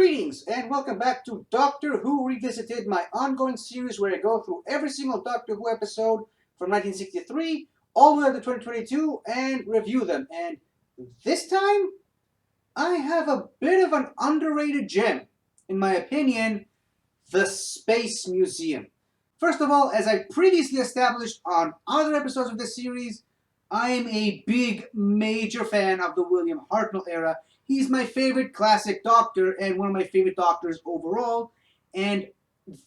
Greetings and welcome back to Doctor Who Revisited, my ongoing series where I go through every single Doctor Who episode from 1963 all the way up to 2022 and review them. And this time, I have a bit of an underrated gem. In my opinion, the Space Museum. First of all, as I previously established on other episodes of this series, I am a big, major fan of the William Hartnell era. He's my favorite classic Doctor and one of my favorite Doctors overall. And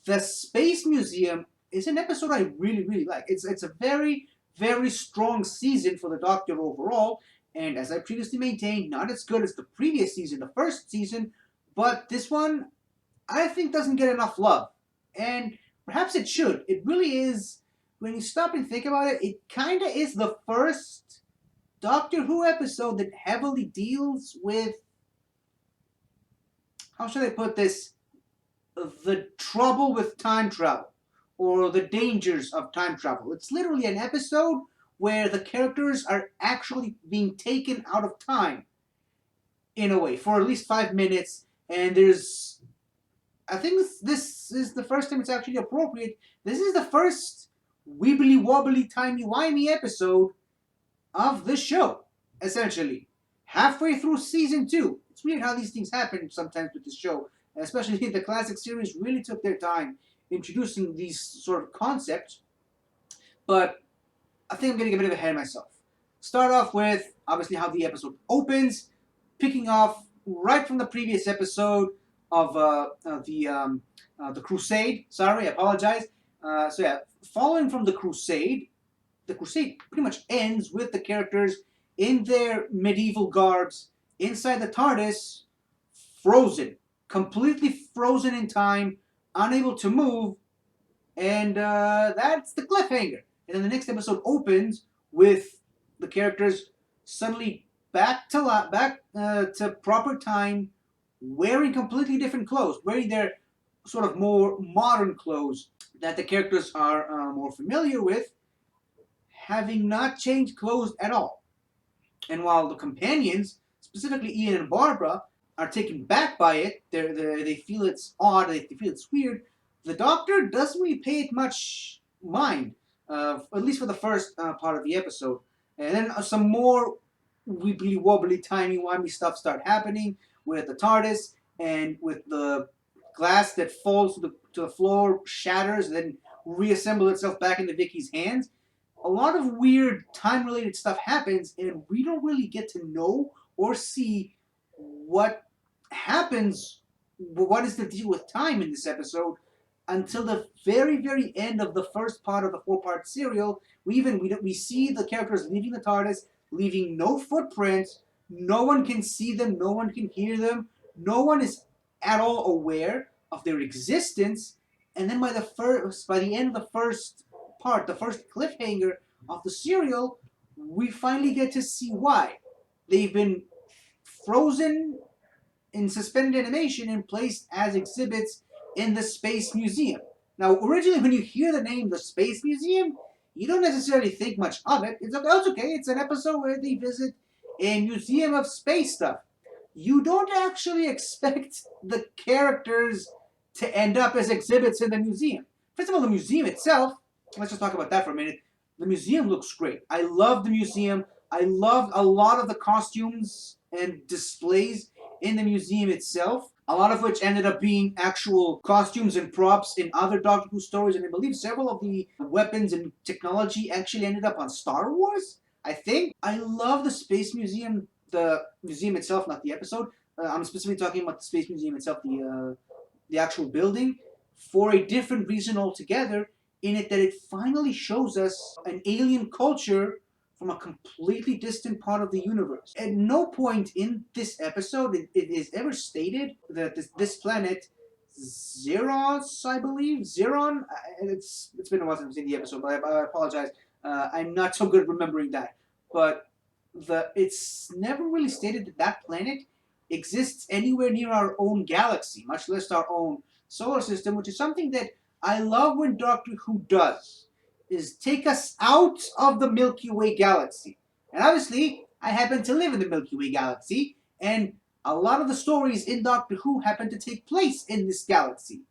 the Space Museum is an episode I really like. It's a very, very strong season for the Doctor overall. And as I previously maintained, not as good as the previous season, the first season, but this one I think doesn't get enough love. And perhaps it should. It really is, when you stop and think about it, it kind of is the first Doctor Who episode that heavily deals with, how should I put this, the trouble with time travel, or the dangers of time travel. It's literally an episode where the characters are actually being taken out of time, in a way, for at least 5 minutes, and there's, I think this is the first time it's actually appropriate. This is the first wibbly wobbly timey wimey episode of the show, essentially. Halfway through season 2. It's weird how these things happen sometimes with this show, especially the classic series really took their time introducing these sort of concepts. But I think I'm getting a bit ahead of myself. Start off with, obviously, how the episode opens, picking off right from the previous episode of the Crusade. Sorry, I apologize. So yeah, following from the Crusade pretty much ends with the characters in their medieval garbs inside the TARDIS, frozen, completely frozen in time, unable to move, and that's the cliffhanger. And then the next episode opens with the characters suddenly back to proper time, wearing completely different clothes, wearing their sort of more modern clothes that the characters are more familiar with, having not changed clothes at all. And while the companions, specifically Ian and Barbara, are taken back by it, they feel it's odd, they feel it's weird, the Doctor doesn't really pay it much mind, at least for the first part of the episode. And then some more wibbly wobbly, timey wimey stuff start happening with the TARDIS and with the glass that falls to the floor, shatters, and then reassemble itself back into Vicky's hands. A lot of weird time-related stuff happens, and we don't really get to know or see what happens, what is the deal with time in this episode, until the very, very end of the first part of the 4-part serial. We see the characters leaving the TARDIS, leaving no footprints. No one can see them. No one can hear them. No one is at all aware of their existence. And then by the end of the first part, the first cliffhanger of the serial, we finally get to see why. They've been frozen in suspended animation and placed as exhibits in the Space Museum. Now, originally when you hear the name the Space Museum, you don't necessarily think much of it. It's okay. It's an episode where they visit a museum of space stuff. You don't actually expect the characters to end up as exhibits in the museum. First of all, the museum itself, let's just talk about that for a minute. The museum looks great. I love the museum. I love a lot of the costumes and displays in the museum itself, a lot of which ended up being actual costumes and props in other Doctor Who stories, and I believe several of the weapons and technology actually ended up on Star Wars, I think. I love the Space Museum, the museum itself, not the episode. I'm specifically talking about the Space Museum itself, the actual building, for a different reason altogether, in it that it finally shows us an alien culture from a completely distant part of the universe. At no point in this episode it is ever stated that this planet, Zeros, I believe, Zeron, it's been a while since I've seen the episode, but I apologize. I'm not so good at remembering that. But it's never really stated that that planet exists anywhere near our own galaxy, much less our own solar system, which is something that I love when Doctor Who does, is take us out of the Milky Way galaxy. And obviously, I happen to live in the Milky Way galaxy, and a lot of the stories in Doctor Who happen to take place in this galaxy.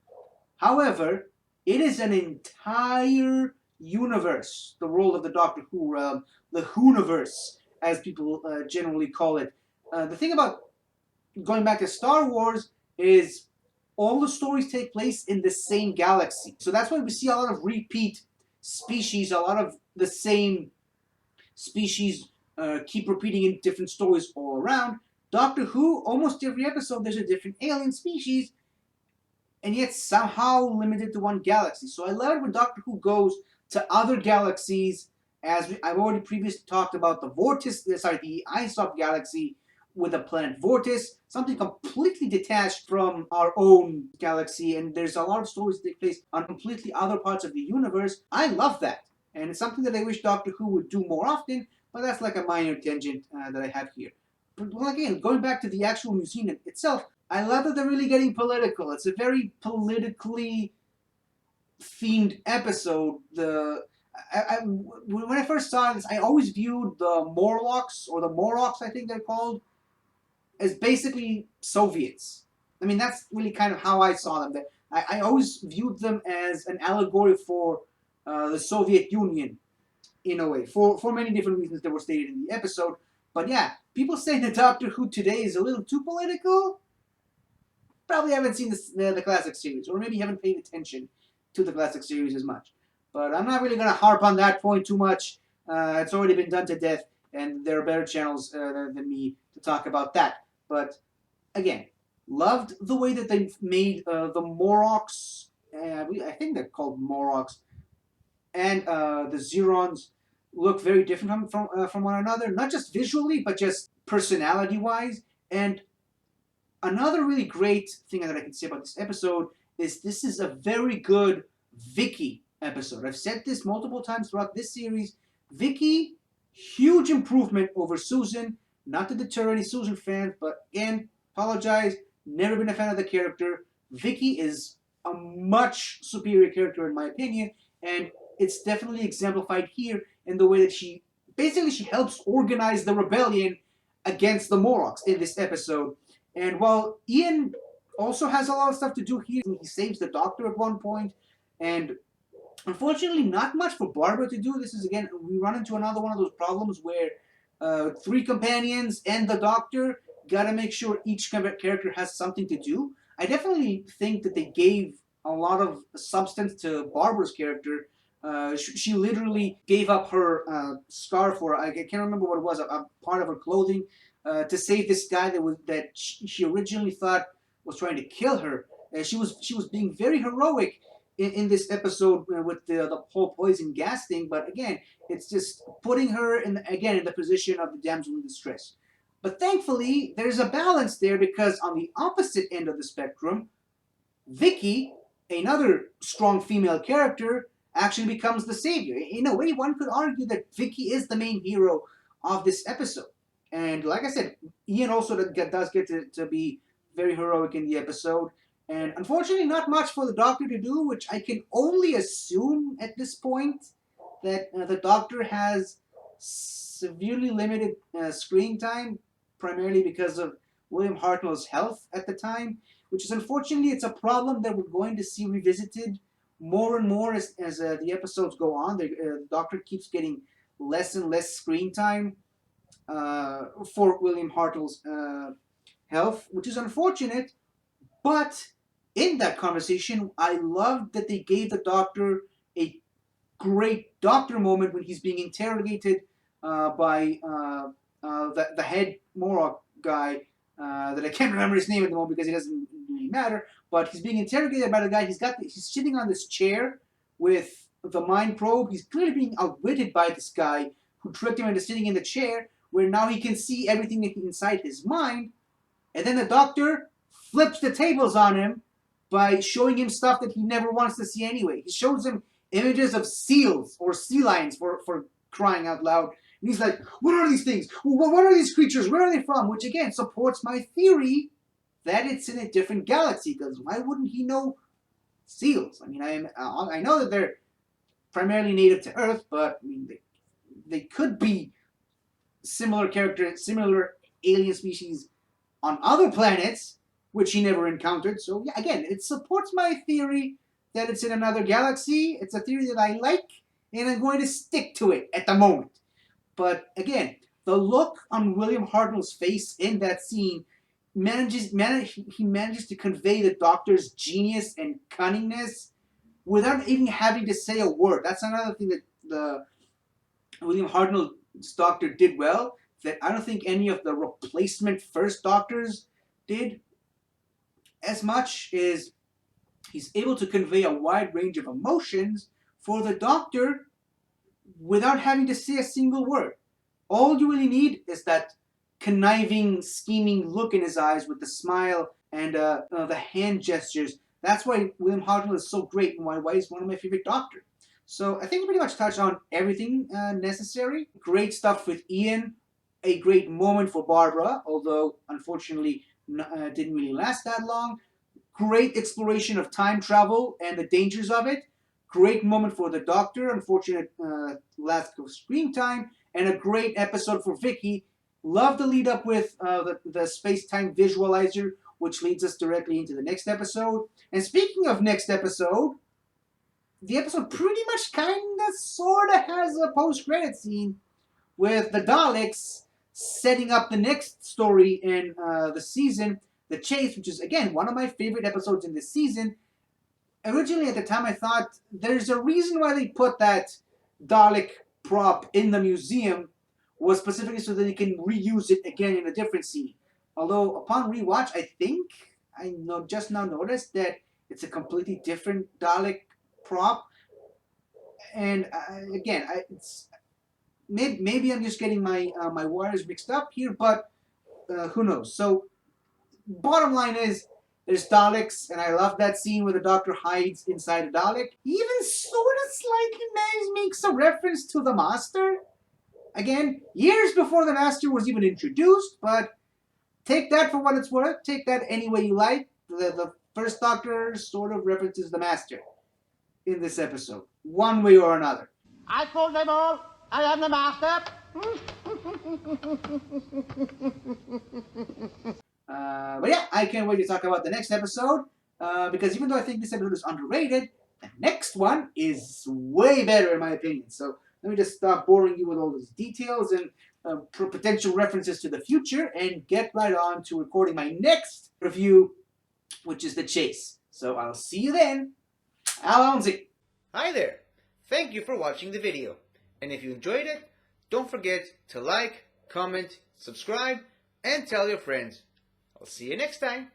However, it is an entire universe, the role of the Doctor Who realm, the Whoniverse, as people generally call it. The thing about going back to Star Wars is all the stories take place in the same galaxy. So that's why we see a lot of repeat species, a lot of the same species keep repeating in different stories all around. Doctor Who, almost every episode, there's a different alien species, and yet somehow limited to one galaxy. So I love it when Doctor Who goes to other galaxies, as I've already previously talked about the the Isop galaxy with the planet Vortis, something completely detached from our own galaxy, and there's a lot of stories that take place on completely other parts of the universe. I love that, and it's something that I wish Doctor Who would do more often, but that's like a minor tangent that I have here. But well, again, going back to the actual museum itself, I love that they're really getting political. It's a very politically themed episode. When I first saw this, I always viewed the Morlocks, or the Moroks, I think they're called, as basically Soviets. I mean, that's really kind of how I saw them. I always viewed them as an allegory for the Soviet Union, in a way, for many different reasons that were stated in the episode. But yeah, people say that Doctor Who today is a little too political. Probably haven't seen the classic series, or maybe haven't paid attention to the classic series as much. But I'm not really going to harp on that point too much. It's already been done to death, and there are better channels than me to talk about that. But again, loved the way that they made the Moroks, I think they're called Moroks, and the Zerons look very different from one another, not just visually, but just personality-wise. And another really great thing that I can say about this episode is this is a very good Vicky episode. I've said this multiple times throughout this series. Vicky, huge improvement over Susan. Not to deter any Susan fans, but again, apologize. Never been a fan of the character. Vicky is a much superior character in my opinion, and it's definitely exemplified here in the way that she helps organize the rebellion against the Morlocks in this episode. And while Ian also has a lot of stuff to do here, he saves the Doctor at one point, and unfortunately not much for Barbara to do. This is, again, we run into another one of those problems where three companions and the Doctor gotta make sure each character has something to do. I definitely think that they gave a lot of substance to Barbara's character. She literally gave up her scarf, or I can't remember what it was, a part of her clothing, to save this guy that she originally thought was trying to kill her. She was being very heroic in this episode with the whole poison gas thing. But again, it's just putting her in the position of the damsel in distress. But thankfully, there's a balance there, because on the opposite end of the spectrum, Vicky, another strong female character, actually becomes the savior. In a way, one could argue that Vicky is the main hero of this episode. And like I said, Ian also does get to be very heroic in the episode. And unfortunately, not much for the Doctor to do, which I can only assume at this point that the Doctor has severely limited screen time, primarily because of William Hartnell's health at the time, which is unfortunately, it's a problem that we're going to see revisited more and more as the episodes go on. The Doctor keeps getting less and less screen time for William Hartnell's health, which is unfortunate. But in that conversation, I loved that they gave the Doctor a great Doctor moment when he's being interrogated by the head Morok guy that I can't remember his name at the moment because it doesn't really matter. But he's being interrogated by the guy. He's sitting on this chair with the mind probe. He's clearly being outwitted by this guy who tricked him into sitting in the chair, where now he can see everything inside his mind. And then the Doctor flips the tables on him by showing him stuff that he never wants to see anyway. He shows him images of seals or sea lions, for crying out loud. And he's like, what are these things? What are these creatures? Where are they from? Which again supports my theory that it's in a different galaxy, because why wouldn't he know seals? I mean, I know that they're primarily native to Earth, but I mean, they could be similar alien species on other planets, which he never encountered. So yeah, again, it supports my theory that it's in another galaxy. It's a theory that I like, and I'm going to stick to it at the moment. But again, the look on William Hartnell's face in that scene he manages to convey the Doctor's genius and cunningness without even having to say a word. That's another thing that the William Hartnell's Doctor did well, that I don't think any of the replacement first Doctors did as much. Is he's able to convey a wide range of emotions for the Doctor without having to say a single word. All you really need is that conniving, scheming look in his eyes with the smile and the hand gestures. That's why William Hartnell is so great and why he's one of my favorite Doctors. So I think we pretty much touched on everything necessary. Great stuff with Ian. A great moment for Barbara, although unfortunately didn't really last that long. Great exploration of time travel and the dangers of it. Great moment for the Doctor, unfortunate lack of screen time. And a great episode for Vicky. Love the lead up with the space-time visualizer, which leads us directly into the next episode. And speaking of next episode, the episode pretty much sort of has a post-credit scene with the Daleks setting up the next story in the season, The Chase, which is, again, one of my favorite episodes in this season. Originally, at the time, I thought there's a reason why they put that Dalek prop in the museum was specifically so that they can reuse it again in a different scene. Although, upon rewatch, I just now noticed that it's a completely different Dalek prop. And again, maybe I'm just getting my wires mixed up here, but who knows? So, bottom line is, there's Daleks, and I love that scene where the Doctor hides inside a Dalek. He even sort of slightly makes a reference to the Master. Again, years before the Master was even introduced, but take that for what it's worth. Take that any way you like. The first Doctor sort of references the Master in this episode, one way or another. I told them all, I am the Master. But yeah, I can't wait to talk about the next episode, because even though I think this episode is underrated, the next one is way better in my opinion. So let me just stop boring you with all these details and potential references to the future and get right on to recording my next review, which is The Chase. So I'll see you then. Alonzi. Hi there. Thank you for watching the video. And if you enjoyed it, don't forget to like, comment, subscribe, and tell your friends. I'll see you next time.